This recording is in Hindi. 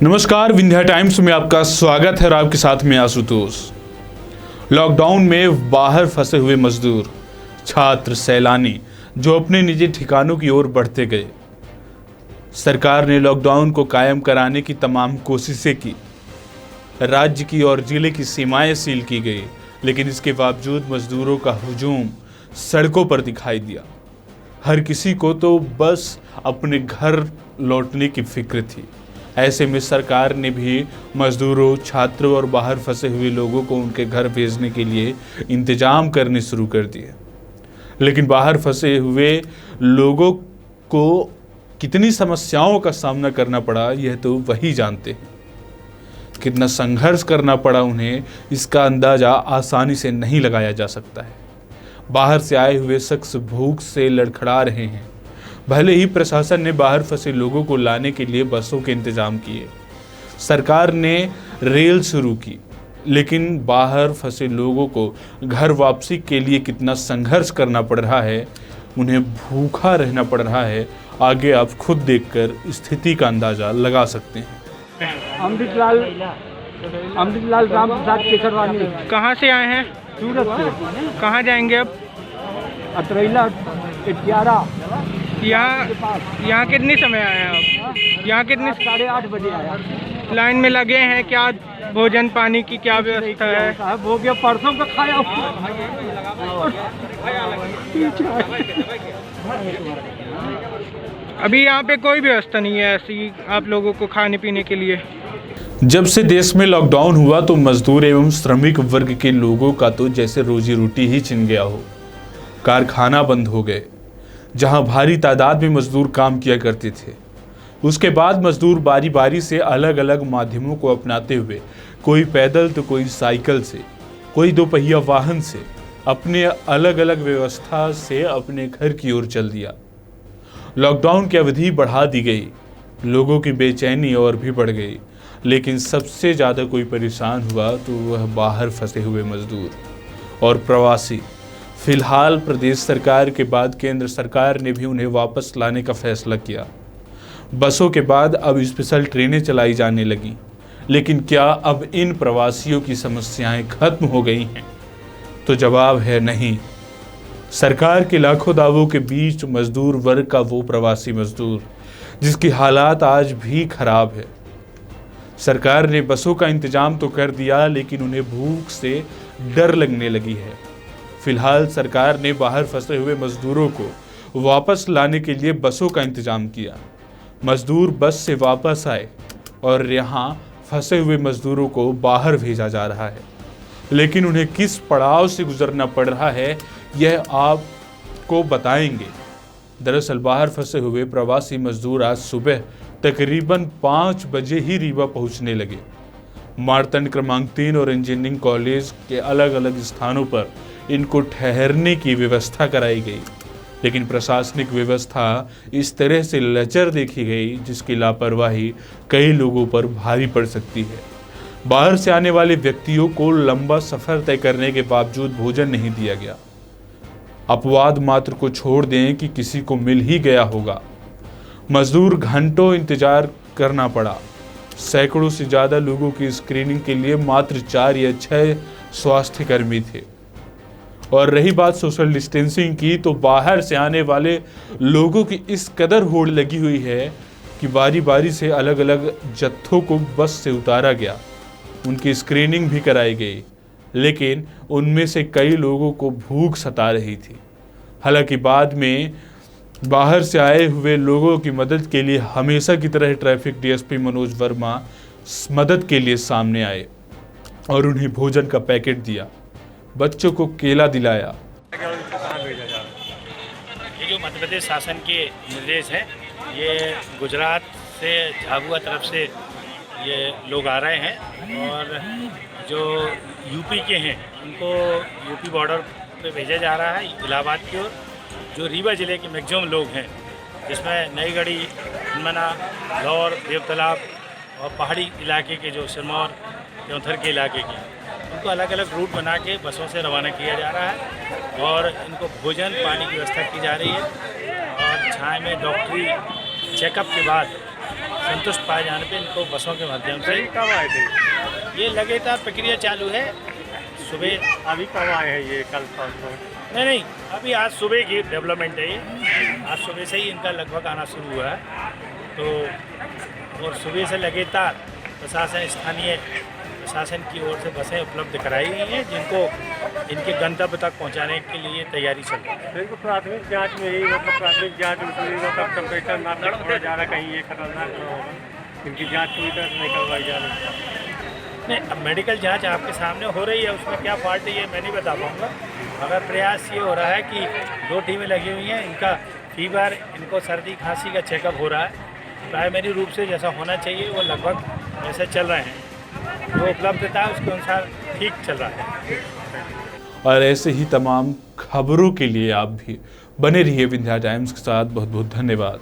नमस्कार, विंध्या टाइम्स में आपका स्वागत है और आपके साथ में आशुतोष। लॉकडाउन में बाहर फंसे हुए मजदूर, छात्र, सैलानी जो अपने निजी ठिकानों की ओर बढ़ते गए। सरकार ने लॉकडाउन को कायम कराने की तमाम कोशिशें की। राज्य की और जिले की सीमाएं सील की गई, लेकिन इसके बावजूद मजदूरों का हुजूम सड़कों पर दिखाई दिया। हर किसी को तो बस अपने घर लौटने की फिक्र थी। ऐसे में सरकार ने भी मजदूरों, छात्रों और बाहर फंसे हुए लोगों को उनके घर भेजने के लिए इंतजाम करने शुरू कर दिए। लेकिन बाहर फंसे हुए लोगों को कितनी समस्याओं का सामना करना पड़ा, यह तो वही जानते हैं। कितना संघर्ष करना पड़ा उन्हें, इसका अंदाजा आसानी से नहीं लगाया जा सकता है। बाहर से आए हुए शख्स भूख से लड़खड़ा रहे हैं। भले ही प्रशासन ने बाहर फंसे लोगों को लाने के लिए बसों के इंतजाम किए, सरकार ने रेल शुरू की, लेकिन बाहर फंसे लोगों को घर वापसी के लिए कितना संघर्ष करना पड़ रहा है, उन्हें भूखा रहना पड़ रहा है, आगे आप खुद देखकर स्थिति का अंदाजा लगा सकते हैं। अमृतलाल राम प्रसाद केसरवानी। कहाँ से आए हैं? सूरत से। कहाँ जाएंगे अब? अतरैला 11 यहाँ कितने समय आए हैं आप? यहाँ कितने? 8:30 बजे आया। लाइन में लगे हैं। क्या भोजन पानी की क्या व्यवस्था है? वो गया परसों का खाया। अभी यहाँ पे कोई व्यवस्था नहीं है ऐसी आप लोगों को खाने पीने के लिए? जब से देश में लॉकडाउन हुआ तो मजदूर एवं श्रमिक वर्ग के लोगों का तो जैसे रोजी रोटी ही छिन गया हो। कारखाना बंद हो गए, जहां भारी तादाद में मजदूर काम किया करते थे। उसके बाद मजदूर बारी बारी से अलग अलग माध्यमों को अपनाते हुए, कोई पैदल तो कोई साइकिल से, कोई दोपहिया वाहन से, अपने अलग अलग व्यवस्था से अपने घर की ओर चल दिया। लॉकडाउन की अवधि बढ़ा दी गई, लोगों की बेचैनी और भी बढ़ गई, लेकिन सबसे ज़्यादा कोई परेशान हुआ तो वह बाहर फंसे हुए मजदूर और प्रवासी। फिलहाल प्रदेश सरकार के बाद केंद्र सरकार ने भी उन्हें वापस लाने का फैसला किया। बसों के बाद अब स्पेशल ट्रेनें चलाई जाने लगी, लेकिन क्या अब इन प्रवासियों की समस्याएं खत्म हो गई हैं? तो जवाब है नहीं। सरकार के लाखों दावों के बीच मजदूर वर्ग का वो प्रवासी मजदूर जिसकी हालात आज भी खराब है। सरकार ने बसों का इंतजाम तो कर दिया, लेकिन उन्हें भूख से डर लगने लगी है। फिलहाल सरकार ने बाहर फंसे हुए मजदूरों को वापस लाने के लिए बसों का इंतजाम किया। मजदूर बस से वापस आए और यहाँ फंसे हुए मजदूरों को बाहर भेजा जा रहा है, लेकिन उन्हें किस पड़ाव से गुजरना पड़ रहा है यह आपको बताएंगे। दरअसल बाहर फंसे हुए प्रवासी मजदूर आज सुबह तकरीबन 5 बजे ही रीवा पहुंचने लगे। मारतंड क्रमांक 3 और इंजीनियरिंग कॉलेज के अलग अलग स्थानों पर इनको ठहरने की व्यवस्था कराई गई, लेकिन प्रशासनिक व्यवस्था इस तरह से लचर देखी गई जिसकी लापरवाही कई लोगों पर भारी पड़ सकती है। बाहर से आने वाले व्यक्तियों को लंबा सफर तय करने के बावजूद भोजन नहीं दिया गया। अपवाद मात्र को छोड़ दें कि किसी को मिल ही गया होगा। मजदूर घंटों इंतजार करना पड़ा। सैकड़ों से ज़्यादा लोगों की स्क्रीनिंग के लिए मात्र 4 या 6 स्वास्थ्य कर्मी थे। और रही बात सोशल डिस्टेंसिंग की, तो बाहर से आने वाले लोगों की इस कदर होड़ लगी हुई है कि बारी बारी से अलग अलग जत्थों को बस से उतारा गया, उनकी स्क्रीनिंग भी कराई गई, लेकिन उनमें से कई लोगों को भूख सता रही थी। हालांकि बाद में बाहर से आए हुए लोगों की मदद के लिए हमेशा की तरह ट्रैफिक डीएसपी मनोज वर्मा मदद के लिए सामने आए और उन्हें भोजन का पैकेट दिया, बच्चों को केला दिलाया। ये जो मध्य प्रदेश शासन के निर्देश हैं, ये गुजरात से झाबुआ तरफ से ये लोग आ रहे हैं और जो यूपी के हैं उनको यूपी बॉर्डर पे भेजा जा रहा है इलाहाबाद की ओर। जो रीवा ज़िले के मैक्सिमम लोग हैं, जिसमें नई गढ़ी, हनुमाना, लौर, देवतालाब और पहाड़ी इलाके के जो सिरमौर, त्योंथर के इलाके की, उनको अलग अलग रूट बना के बसों से रवाना किया जा रहा है और इनको भोजन पानी की व्यवस्था की जा रही है। और छाए में डॉक्टरी चेकअप के बाद संतुष्ट पाए जाने पे इनको बसों के माध्यम से कब आए थे? ये लगातार प्रक्रिया चालू है। सुबह अभी कब आए हैं ये कल परसों? नहीं, अभी आज सुबह की डेवलपमेंट है ये। आज सुबह से ही इनका लगभग आना शुरू हुआ है। तो और सुबह से लगातार प्रशासन, स्थानीय प्रशासन की ओर से बसें उपलब्ध कराई गई हैं, जिनको इनके गंतव्य तक पहुंचाने के लिए तैयारी चल रही है। इनको प्राथमिक जांच में ही प्राथमिक जांच मतलब टेम्परेचर नापने थोड़ा ज़्यादा कहीं ये खतरनाक न होगा, इनकी जांच पूरी तरह से नहीं करवाई जा रही। नहीं, अब मेडिकल जांच आपके सामने हो रही है, उसमें क्या फॉल्ट है ये मैं नहीं बता पाऊँगा। मगर प्रयास ये हो रहा है कि 2 टीमें लगी हुई हैं, इनका फीवर, इनको सर्दी खांसी का चेकअप हो रहा है। प्राइमरी रूप से जैसा होना चाहिए वो लगभग वैसे चल रहे हैं, जो उपलब्धता है उसके अनुसार ठीक चल रहा है। और ऐसे ही तमाम खबरों के लिए आप भी बने रहिए विंध्या टाइम्स के साथ। बहुत बहुत धन्यवाद।